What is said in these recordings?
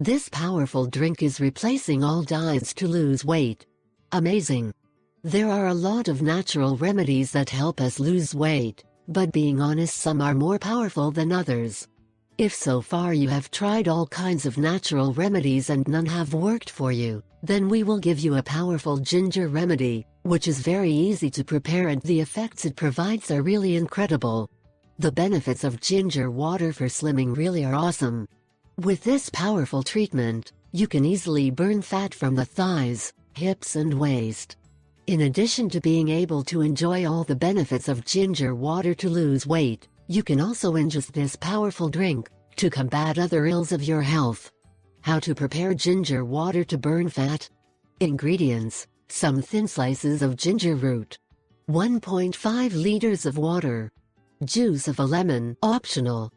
This powerful drink is replacing all diets to lose weight. Amazing! There are a lot of natural remedies that help us lose weight, but being honest, some are more powerful than others. If so far you have tried all kinds of natural remedies and none have worked for you, then we will give you a powerful ginger remedy, which is very easy to prepare and the effects it provides are really incredible. The benefits of ginger water for slimming really are awesome. With this powerful treatment, you can easily burn fat from the thighs, hips and waist. In addition to being able to enjoy all the benefits of ginger water to lose weight, you can also ingest this powerful drink to combat other ills of your health. How to prepare ginger water to burn fat? Ingredients: some thin slices of ginger root, 1.5 liters of water, juice of a lemon, optional.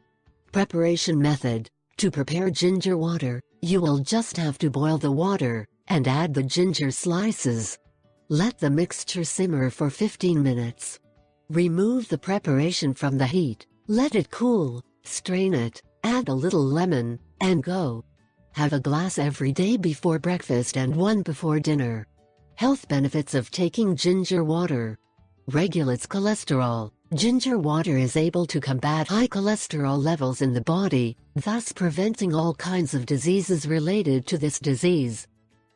Preparation method: to prepare ginger water, you will just have to boil the water and add the ginger slices. Let the mixture simmer for 15 minutes. Remove the preparation from the heat, let it cool, strain it, add a little lemon, and go. Have a glass every day before breakfast and one before dinner. Health benefits of taking ginger water: regulates cholesterol. Ginger water is able to combat high cholesterol levels in the body, thus preventing all kinds of diseases related to this disease.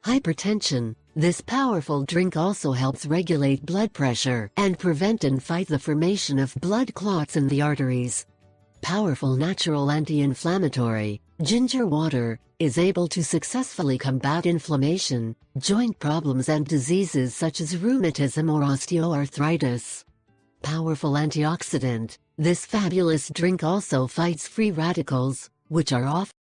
Hypertension: this powerful drink also helps regulate blood pressure and prevent and fight the formation of blood clots in the arteries. Powerful natural anti-inflammatory, ginger water is able to successfully combat inflammation, joint problems and diseases such as rheumatism or osteoarthritis. Powerful antioxidant, this fabulous drink also fights free radicals, which are often